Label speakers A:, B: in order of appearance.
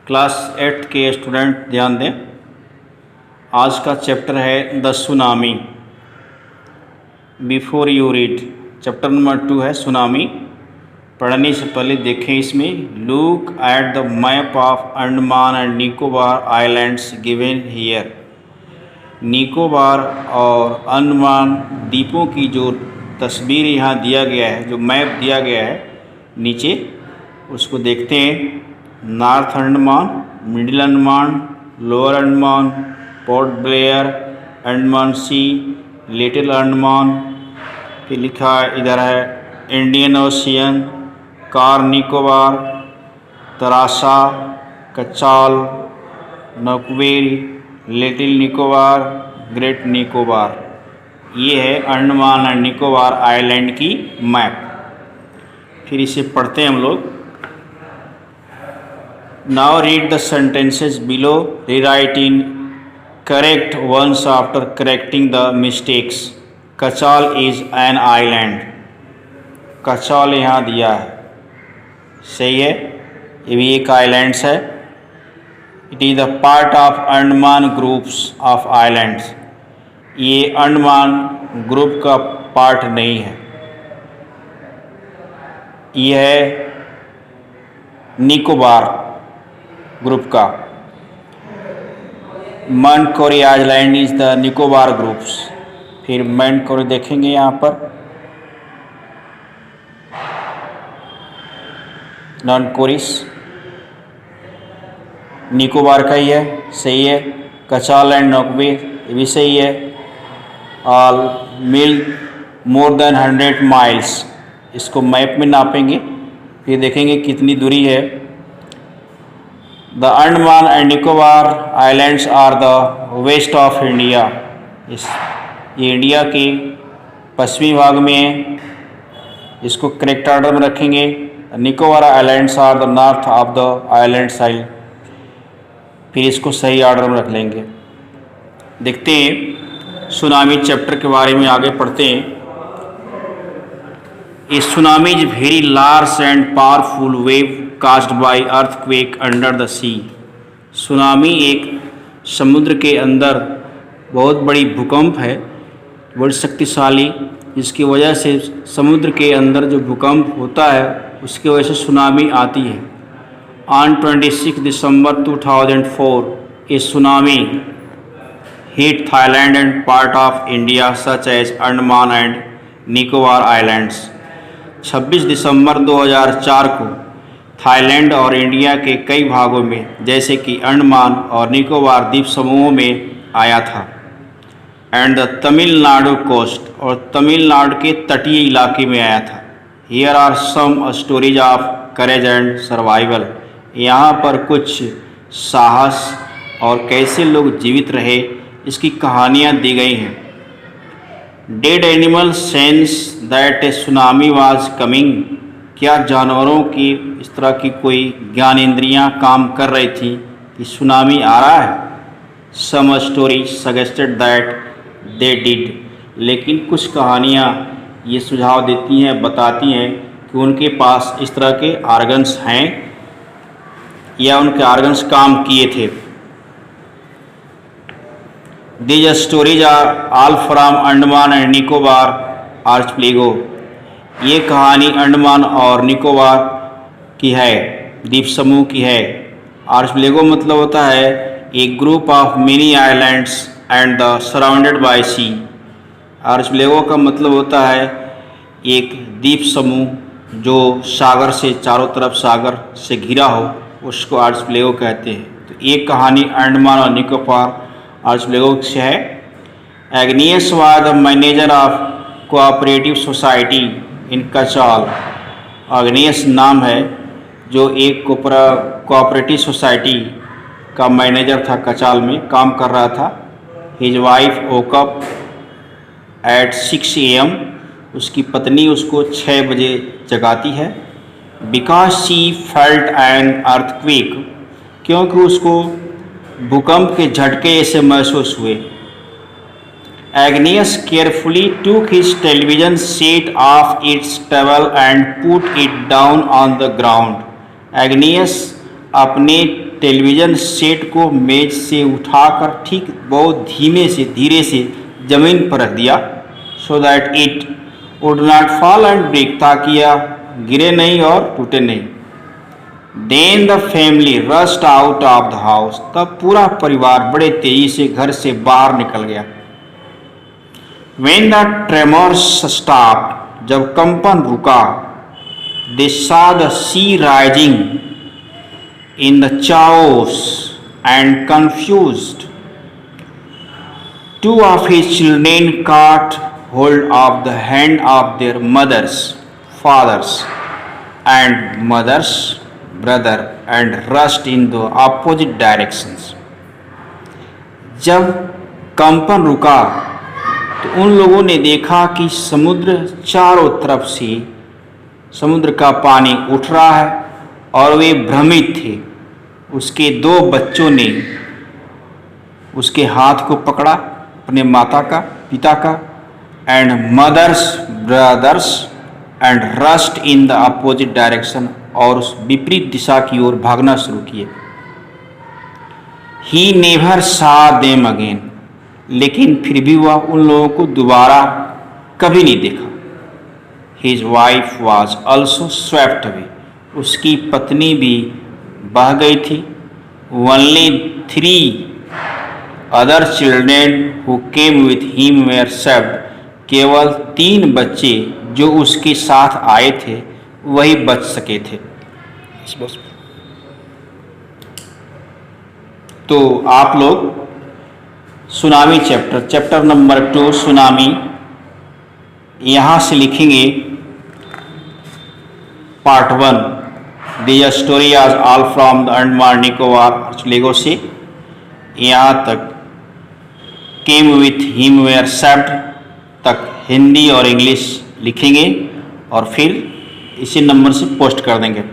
A: Class 8 के student ध्यान दें। आज का चैप्टर है the tsunami. Before you read, chapter number 2 है सुनामी। पढ़ने से पहले देखें इसमें look at the map of Andaman and Nicobar islands given here. Nicobar और अंडमान द्वीपों की जो तस्वीर यहाँ दिया गया है, जो मैप दिया गया है नीचे, उसको देखते हैं। North Andaman, Middle Andaman, Lower Andaman, Port Blair, Andaman Sea, Little Andaman, फिर लिखा है इधर है Indian Ocean, Car Nicobar, Teressa, Katchal, Nancowry, Little Nicobar, Great Nicobar. ये है अंडमान एंड निकोबार आइलैंड की मैप। फिर इसे पढ़ते हैं हम लोग। Now read the sentences below. Rewrite in correct ones after correcting the mistakes. Kachal is an island. कचाल यहाँ दिया है, सही है। ये भी एक आइलैंड्स है। It is the part of Andaman groups of islands. ये अंडमान ग्रुप का पार्ट नहीं है। ये है निकोबार ग्रुप का। Nancowry island is the Nicobar groups. फिर मनकोरी देखेंगे यहाँ पर, नॉनकोरिस निकोबार का ही है, सही है। कचाल एंड नौकवे ये भी सही है। ऑल मिल मोर देन 100 माइल्स, इसको मैप में नापेंगे, फिर देखेंगे कितनी दूरी है। The Andaman and Nicobar islands are the west of India. ये इंडिया के पश्चिमी भाग में है। इसको करेक्ट ऑर्डर में रखेंगे। Nicobar islands are the north of the island side. फिर इसको सही ऑर्डर में रख लेंगे। देखते हैं सुनामी चैप्टर के बारे में, आगे पढ़ते हैं। A tsunami is very large and powerful wave caused by earthquake under the sea. Tsunami एक समुद्र के अंदर बहुत बड़ी भूकंप है, बड़ी शक्तिशाली, जिसकी वजह से समुद्र के अंदर जो भूकंप होता है उसकी वजह से सुनामी आती है। On 26 December 2004 A tsunami hit Thailand and part of India such as Andaman and Nicobar islands. 26 दिसंबर 2004 को थाईलैंड और इंडिया के कई भागों में जैसे कि अंडमान और निकोबार द्वीप समूहों में आया था। एंड द तमिलनाडु कोस्ट, और तमिलनाडु के तटीय इलाके में आया था। Here are some stories of courage and survival. यहाँ पर कुछ साहस और कैसे लोग जीवित रहे इसकी कहानियाँ दी गई हैं। Dead animal sense that A tsunami was coming. क्या जानवरों की इस तरह की कोई ज्ञानेंद्रियाँ काम कर रही थी कि सुनामी आ रहा है। Some story suggested that they did, लेकिन कुछ कहानियाँ ये सुझाव देती हैं, बताती हैं कि उनके पास इस तरह के आर्गन्स हैं या उनके आर्गन्स काम किए थे। These stories are all from Andaman and Nicobar archipelago. ये कहानी अंडमान और निकोबार की है, द्वीप समूह की है। आर्चपेलागो मतलब होता है एक group of many islands and the surrounded by sea. Archipelago का मतलब होता है एक द्वीप समूह जो सागर से, चारों तरफ सागर से घिरा हो, उसको आर्चपेलागो कहते हैं। तो एक कहानी अंडमान और निकोबार आर्चपेलागो से है। Ignesious was the manager of cooperative society in Katchal. Ignesious नाम है जो एक कोऑपरेटिव सोसाइटी का मैनेजर था, कचाल में काम कर रहा था। His wife woke up at 6 AM। उसकी पत्नी उसको 6 बजे जगाती है। Because she felt an earthquake, क्योंकि उसको भूकंप के झटके ऐसे महसूस हुए। Ignesious carefully took his television set off its table and put it down on the ground. Ignesious अपने टेलीविज़न सेट को मेज से उठाकर ठीक बहुत धीरे से ज़मीन पर रख दिया, so that it would not fall and break, ताकि यह गिरे नहीं और टूटे नहीं। Then the family rushed out of the house, तब पूरा परिवार बड़े तेजी से घर से बाहर निकल गया। When the tremors stopped, जब कंपन रुका, they saw the sea rising in the chaos and confused. Two of his children caught hold of the hand of their fathers, and mother's brother and rushed in the opposite directions. जब कंपन रुका तो उन लोगों ने देखा कि समुद्र चारों तरफ से समुद्र का पानी उठ रहा है और वे भ्रमित थे। उसके दो बच्चों ने उसके हाथ को पकड़ा, अपने पिता का, and mothers brothers and rushed in the opposite direction, और उस विपरीत दिशा की ओर भागना शुरू किए। He never saw them again, लेकिन फिर भी वह उन लोगों को दोबारा कभी नहीं देखा। His wife was also swept away, उसकी पत्नी भी बह गई थी। Only 3 other children who came with him were saved, केवल 3 बच्चे जो उसके साथ आए थे वही बच सके थे। तो आप लोग सुनामी चैप्टर नंबर 2 सुनामी यहाँ से लिखेंगे। Part 1 the story are all from the Andaman Nicobar archipelago से यहाँ तक came with him were saved तक हिंदी और इंग्लिश लिखेंगे और फिर इसी नंबर से पोस्ट कर देंगे।